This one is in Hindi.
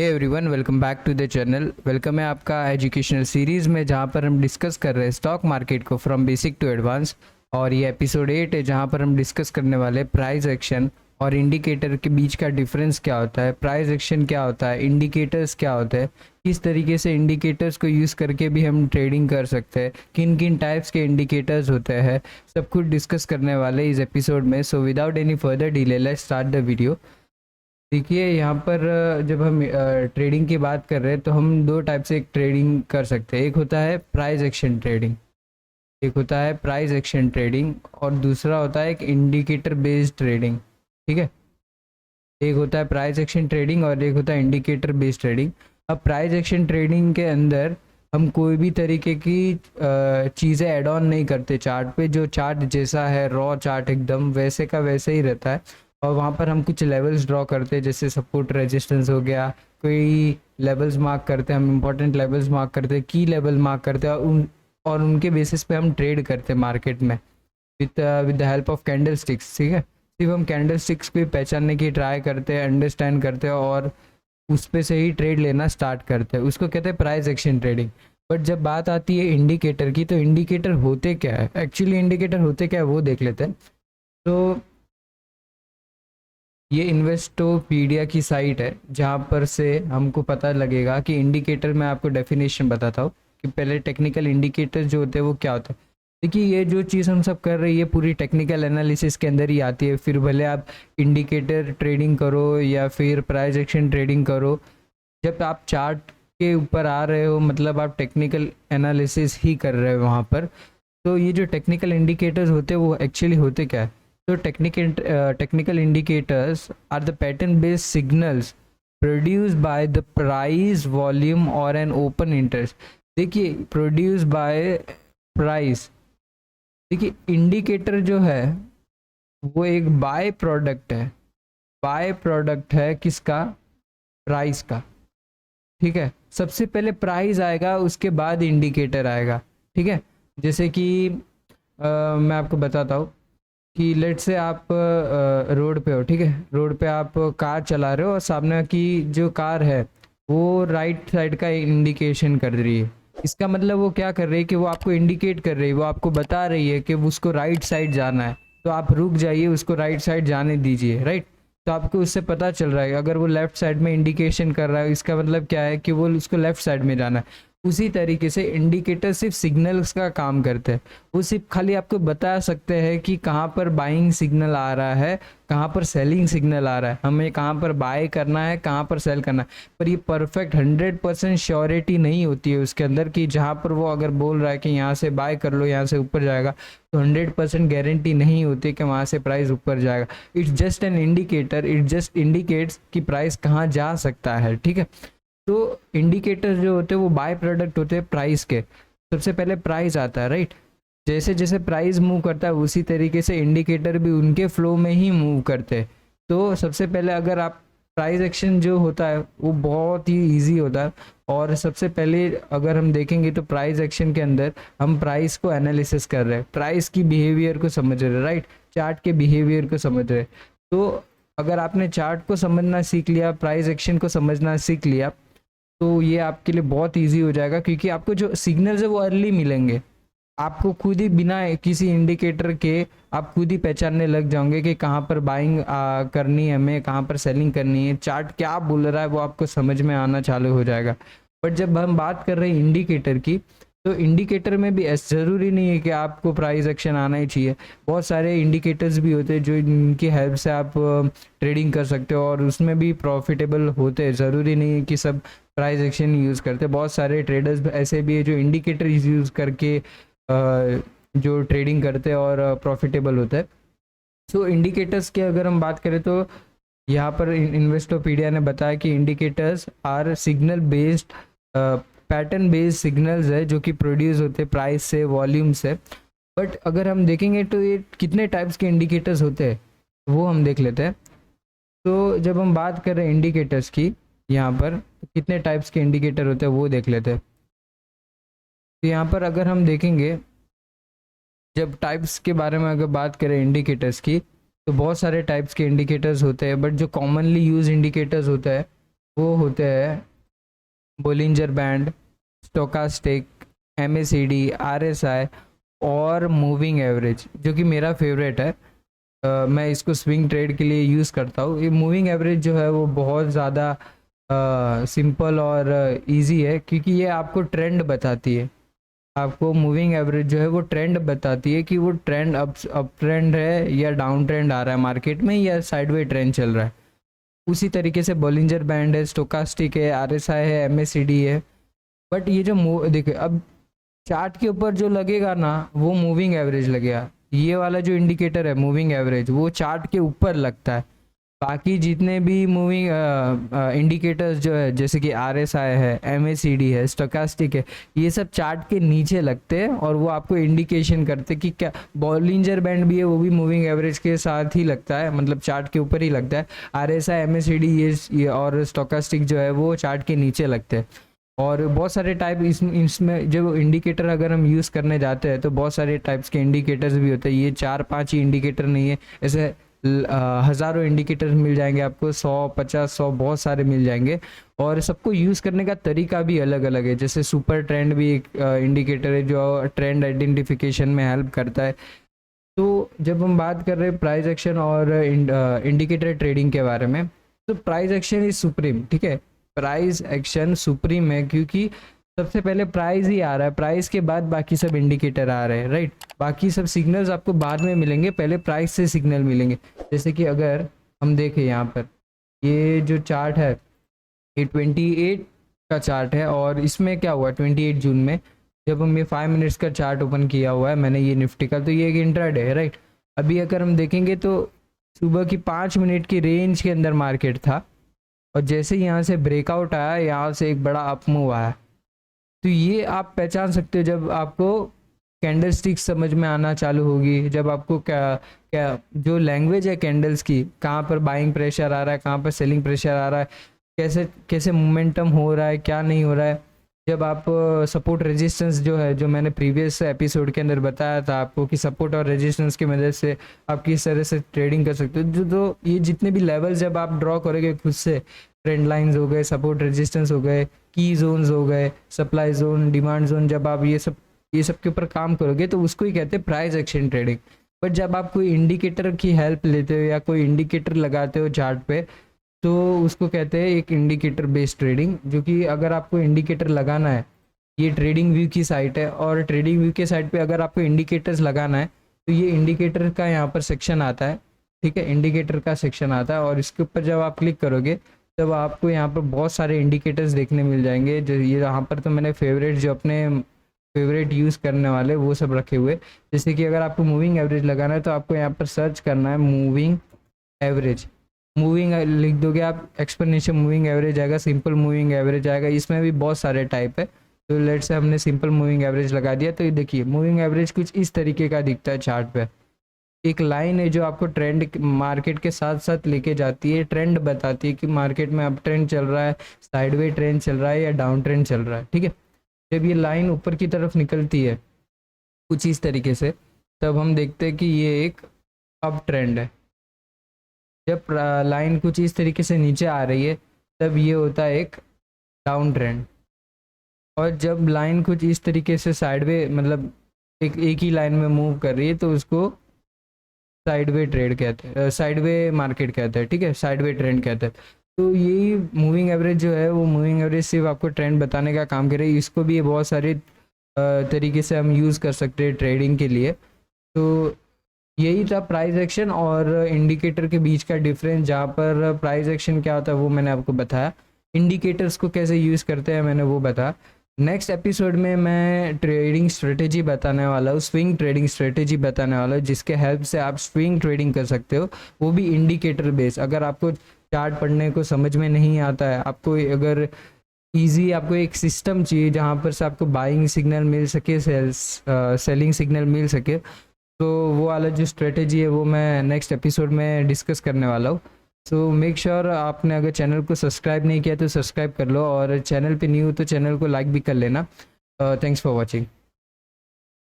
Hey everyone, welcome back to the channel. Welcome है आपका एजुकेशनल सीरीज़ में, जहां पर हम डिस्कस कर रहे हैं स्टॉक मार्केट को फ्रॉम बेसिक टू एडवांस। और ये एपिसोड 8 है, जहां पर हम डिस्कस करने वाले प्राइस एक्शन और इंडिकेटर के बीच का डिफरेंस क्या होता है, प्राइस एक्शन क्या होता है, इंडिकेटर्स क्या होते हैं, किस तरीके से इंडिकेटर्स को यूज़ करके भी हम ट्रेडिंग कर सकते हैं, किन किन टाइप्स के इंडिकेटर्स होते हैं, सब कुछ डिस्कस करने वाले इस एपिसोड में। So without any further delay let's start the video. देखिए यहाँ पर जब हम ट्रेडिंग की बात कर रहे हैं तो हम दो टाइप से ट्रेडिंग कर सकते हैं। एक होता है प्राइस एक्शन ट्रेडिंग, और दूसरा होता है एक इंडिकेटर बेस्ड ट्रेडिंग। ठीक है, एक होता है प्राइस एक्शन ट्रेडिंग और एक होता है इंडिकेटर बेस्ड ट्रेडिंग। अब प्राइस एक्शन ट्रेडिंग के अंदर हम कोई भी तरीके की चीज़ें ऐड ऑन नहीं करते चार्ट पे। जो चार्ट जैसा है, रॉ चार्ट एकदम वैसे का वैसे ही रहता है। और वहाँ पर हम कुछ लेवल्स ड्रॉ करते हैं, जैसे सपोर्ट रेजिस्टेंस हो गया, कोई लेवल्स मार्क करते हैं, हम इंपॉर्टेंट लेवल्स मार्क करते हैं, की लेवल मार्क करते हैं, और उनके बेसिस पे हम ट्रेड करते हैं मार्केट में with the help of candle sticks. ठीक है, सिर्फ हम कैंडल स्टिक्स को पहचानने की ट्राई करते हैं, अंडरस्टैंड करते हैं और उस पे से ही ट्रेड लेना स्टार्ट करते हैं। उसको कहते हैं प्राइस एक्शन ट्रेडिंग। बट जब बात आती है इंडिकेटर की, तो इंडिकेटर होते क्या है, एक्चुअली इंडिकेटर होते क्या है वो देख लेते हैं। तो ये इन्वेस्टोपीडिया की साइट है, जहाँ पर से हमको पता लगेगा कि इंडिकेटर में आपको डेफिनेशन बताता हूँ कि पहले टेक्निकल इंडिकेटर जो होते हैं वो क्या होता है। देखिए, ये जो चीज़ हम सब कर रहे हैं ये पूरी टेक्निकल एनालिसिस के अंदर ही आती है। फिर भले आप इंडिकेटर ट्रेडिंग करो या फिर प्राइस एक्शन ट्रेडिंग करो, जब आप चार्ट के ऊपर आ रहे हो मतलब आप टेक्निकल एनालिसिस ही कर रहे हो वहाँ पर। तो ये जो टेक्निकल इंडिकेटर्स होते हैं वो एक्चुअली होते क्या है। तो technical indicators are the pattern based signals produced by the price, volume or an open interest। देखिए, प्रोड्यूस बाय प्राइस। देखिए, इंडिकेटर जो है वो एक बाय प्रोडक्ट है किसका, प्राइस का। ठीक है, सबसे पहले प्राइस आएगा, उसके बाद इंडिकेटर आएगा। ठीक है, जैसे कि मैं आपको बताता हूँ कि लेट से आप रोड पे हो। ठीक है, रोड पे आप कार चला रहे हो और सामने की जो कार है वो राइट साइड का इंडिकेशन कर रही है। इसका मतलब वो क्या कर रही है कि वो आपको इंडिकेट कर रही है, वो आपको बता रही है कि उसको राइट साइड जाना है, तो आप रुक जाइए, उसको राइट साइड जाने दीजिए। राइट, तो आपको उससे पता चल रहा है। अगर वो लेफ्ट साइड में इंडिकेशन कर रहा है, इसका मतलब क्या है कि वो उसको लेफ्ट साइड में जाना है। उसी तरीके से इंडिकेटर सिर्फ सिग्नल्स का काम करते हैं। वो सिर्फ खाली आपको बता सकते हैं कि कहाँ पर बाइंग सिग्नल आ रहा है, कहाँ पर सेलिंग सिग्नल आ रहा है, हमें कहाँ पर बाय करना है, कहाँ पर सेल करना है। पर ये परफेक्ट 100% श्योरिटी नहीं होती है उसके अंदर कि जहाँ पर वो अगर बोल रहा है कि यहाँ से बाय कर लो, यहाँ से ऊपर जाएगा, तो 100% गारंटी नहीं होती कि वहाँ से प्राइस ऊपर जाएगा। It's just an indicator, it just indicates कि प्राइस कहाँ जा सकता है। ठीक है, तो इंडिकेटर जो होते हैं वो बाय प्रोडक्ट होते हैं प्राइस के। सबसे पहले प्राइस आता है, राइट। जैसे जैसे प्राइस मूव करता है उसी तरीके से इंडिकेटर भी उनके फ्लो में ही मूव करते हैं। तो सबसे पहले अगर आप प्राइस एक्शन जो होता है वो बहुत ही इजी होता है। और सबसे पहले अगर हम देखेंगे तो प्राइस एक्शन के अंदर हम प्राइस को एनालिसिस कर रहे हैं, प्राइस की बिहेवियर को समझ रहे हैं, राइट, चार्ट के बिहेवियर को समझ रहे हैं। तो अगर आपने चार्ट को समझना सीख लिया, प्राइस एक्शन को समझना सीख लिया, तो ये आपके लिए बहुत इजी हो जाएगा, क्योंकि आपको जो सिग्नल्स है वो अर्ली मिलेंगे। आपको खुद ही बिना किसी इंडिकेटर के आप खुद ही पहचानने लग जाओगे कि कहाँ पर बाइंग करनी है हमें, कहाँ पर सेलिंग करनी है। चार्ट क्या बोल रहा है वो आपको समझ में आना चालू हो जाएगा। बट जब हम बात कर रहे हैं इंडिकेटर की, तो इंडिकेटर में भी ऐसा ज़रूरी नहीं है कि आपको प्राइस एक्शन आना ही चाहिए। बहुत सारे इंडिकेटर्स भी होते हैं जो इनकी हेल्प से आप ट्रेडिंग कर सकते हो और उसमें भी प्रॉफिटेबल होते हैं। ज़रूरी नहीं है कि सब प्राइस एक्शन यूज़ करते हैं। बहुत सारे ट्रेडर्स ऐसे भी है जो इंडिकेटर यूज़ करके जो ट्रेडिंग करते हैं और प्रॉफिटेबल होता है। सो इंडिकेटर्स की अगर हम बात करें तो यहाँ पर इन्वेस्टोपीडिया ने बताया कि indicators are signal based, pattern based signals है जो कि प्रोड्यूस होते हैं प्राइस से, वॉल्यूम से। बट अगर हम देखेंगे तो ये कितने टाइप्स के इंडिकेटर्स होते हैं वो हम देख लेते हैं। तो जब हम बात कर रहे हैं इंडिकेटर्स की, यहाँ पर कितने टाइप्स के इंडिकेटर होते हैं वो देख लेते हैं। तो यहाँ पर अगर हम देखेंगे, जब टाइप्स के बारे में अगर बात करें इंडिकेटर्स की, तो बहुत सारे टाइप्स के इंडिकेटर्स होते हैं। बट जो कॉमनली यूज इंडिकेटर्स होता है वो होते हैं Bollinger band, stochastic, MACD, RSI और मूविंग एवरेज, जो कि मेरा फेवरेट है। मैं इसको स्विंग ट्रेड के लिए यूज़ करता हूँ। ये मूविंग एवरेज जो है वो बहुत ज़्यादा सिंपल और इजी है, क्योंकि ये आपको ट्रेंड बताती है। आपको मूविंग एवरेज जो है वो ट्रेंड बताती है कि वो ट्रेंड अप ट्रेंड है या डाउन ट्रेंड आ रहा है मार्केट में, या साइडवे ट्रेंड चल रहा है। उसी तरीके से बॉलिंजर बैंड है, स्टोकास्टिक है, RSI है, MACD है। बट ये जो देखिए, अब चार्ट के ऊपर जो लगेगा ना वो मूविंग एवरेज लगेगा। ये वाला जो इंडिकेटर है मूविंग एवरेज, वो चार्ट के ऊपर लगता है। बाकी जितने भी मूविंग इंडिकेटर्स जो है, जैसे कि RSI है, MACD है, स्टोकास्टिक है, ये सब चार्ट के नीचे लगते हैं और वो आपको इंडिकेशन करते हैं कि क्या। बॉलिंजर बैंड भी है, वो भी मूविंग एवरेज के साथ ही लगता है, मतलब चार्ट के ऊपर ही लगता है। RSI, MACD ये और स्टोकास्टिक जो है वो चार्ट के नीचे लगते हैं। और बहुत सारे टाइप इसमें जब इंडिकेटर अगर हम यूज़ करने जाते हैं तो बहुत सारे टाइप्स के इंडिकेटर्स भी होते हैं। ये 4-5 ही इंडिकेटर नहीं है, ऐसे हज़ारों इंडिकेटर्स मिल जाएंगे आपको, 100-50-100 बहुत सारे मिल जाएंगे। और सबको यूज़ करने का तरीका भी अलग अलग है। जैसे सुपर ट्रेंड भी एक इंडिकेटर है जो ट्रेंड आइडेंटिफिकेशन में हेल्प करता है। तो जब हम बात कर रहे हैं प्राइस एक्शन और इंडिकेटर ट्रेडिंग के बारे में, तो प्राइस एक्शन इज सुप्रीम, ठीक है। प्राइस एक्शन सुप्रीम है क्योंकि सबसे पहले प्राइस ही आ रहा है, प्राइस के बाद बाकी सब इंडिकेटर आ रहे हैं, राइट। बाकी सब सिग्नल्स आपको बाद में मिलेंगे, पहले प्राइस से सिग्नल मिलेंगे। जैसे कि अगर हम देखें यहाँ पर, ये जो चार्ट है ये 28 का चार्ट है, और इसमें क्या हुआ 28 जून में, जब हम ये 5 मिनट्स का चार्ट ओपन किया हुआ है मैंने ये निफ्टी का, तो ये एक इंट्राडे है, राइट। अभी अगर हम देखेंगे तो सुबह की 5 मिनट की रेंज के अंदर मार्केट था, और जैसे यहाँ से ब्रेकआउट आया, यहाँ से एक बड़ा अप मूव आया। तो ये आप पहचान सकते हो जब आपको कैंडल स्टिक समझ में आना चालू होगी, जब आपको क्या क्या जो लैंग्वेज है कैंडल्स की, कहाँ पर बाइंग प्रेशर आ रहा है, कहाँ पर सेलिंग प्रेशर आ रहा है, कैसे कैसे मोमेंटम हो रहा है, क्या नहीं हो रहा है। जब आप सपोर्ट रेजिस्टेंस जो है, जो मैंने प्रीवियस एपिसोड के अंदर बताया था आपको कि सपोर्ट और रेजिस्टेंस की मदद से आप किस तरह से ट्रेडिंग कर सकते हो, जो तो ये जितने भी लेवल्स जब आप ड्रॉ करोगे खुद से, ट्रेंड लाइंस हो गए, सपोर्ट रेजिस्टेंस हो गए, की जोन्स हो गए, सप्लाई जोन, डिमांड जोन, जब आप ये सब के ऊपर काम करोगे तो उसको ही कहते हैं प्राइस एक्शन ट्रेडिंग। बट जब आप कोई इंडिकेटर की हेल्प लेते हो या कोई इंडिकेटर लगाते हो चार्ट पे, तो उसको कहते हैं एक इंडिकेटर बेस्ड ट्रेडिंग। जो कि अगर आपको इंडिकेटर लगाना है, ये ट्रेडिंग व्यू की साइट है, और ट्रेडिंग व्यू के साइट पे अगर आपको इंडिकेटर्स लगाना है तो ये इंडिकेटर का यहाँ पर सेक्शन आता है, ठीक है। इंडिकेटर का सेक्शन आता है, और इसके ऊपर जब आप क्लिक करोगे तब आपको यहाँ पर बहुत सारे इंडिकेटर्स देखने मिल जाएंगे। जो ये यहाँ पर तो मैंने फेवरेट, जो अपने फेवरेट यूज़ करने वाले वो सब रखे हुए। जैसे कि अगर आपको मूविंग एवरेज लगाना है तो आपको यहाँ पर सर्च करना है मूविंग एवरेज। मूविंग लिख दोगे आप, एक्सपोनेंशियल मूविंग एवरेज आएगा, सिंपल मूविंग एवरेज आएगा। इसमें भी बहुत सारे टाइप है। तो लेट से हमने सिंपल मूविंग एवरेज लगा दिया, तो ये देखिए मूविंग एवरेज कुछ इस तरीके का दिखता है चार्ट पे। एक लाइन है जो आपको ट्रेंड मार्केट के साथ साथ लेके जाती है, ट्रेंड बताती है कि मार्केट में अप ट्रेंड चल रहा है, साइडवे ट्रेंड चल रहा है, या डाउन ट्रेंड चल रहा है, ठीक है। जब ये लाइन ऊपर की तरफ निकलती है कुछ इस तरीके से, तब हम देखते हैं कि ये एक अप ट्रेंड है। जब लाइन कुछ इस तरीके से नीचे आ रही है तब ये होता है एक डाउन ट्रेंड। और जब लाइन कुछ इस तरीके से साइडवे, मतलब एक ही लाइन में मूव कर रही है, तो उसको साइडवे ट्रेड कहते हैं, साइडवे मार्केट कहते हैं, ठीक है, साइडवे ट्रेंड कहते हैं। तो यही मूविंग एवरेज जो है, वो मूविंग एवरेज सिर्फ आपको ट्रेंड बताने का काम करे। इसको भी बहुत सारे तरीके से हम यूज़ कर सकते हैं ट्रेडिंग के लिए। तो यही था प्राइस एक्शन और इंडिकेटर के बीच का डिफरेंस, जहाँ पर प्राइस एक्शन क्या होता है वो मैंने आपको बताया, इंडिकेटर्स को कैसे यूज़ करते हैं मैंने वो बताया। नेक्स्ट एपिसोड में मैं ट्रेडिंग स्ट्रेटेजी बताने वाला हूँ, स्विंग ट्रेडिंग स्ट्रेटेजी बताने वाला हूँ, जिसके हेल्प से आप स्विंग ट्रेडिंग कर सकते हो, वो भी इंडिकेटर बेस। अगर आपको चार्ट पढ़ने को समझ में नहीं आता है, आपको अगर आपको एक सिस्टम चाहिए जहाँ पर से आपको बाइंग सिग्नल मिल सके, सेलिंग सिग्नल मिल सके, तो वो वाला जो स्ट्रेटेजी है वो मैं नेक्स्ट एपिसोड में डिस्कस करने वाला हूँ। सो मेक श्योर आपने अगर चैनल को सब्सक्राइब नहीं किया तो सब्सक्राइब कर लो, और चैनल पे न्यू हो तो चैनल को लाइक भी कर लेना। Thanks for watching.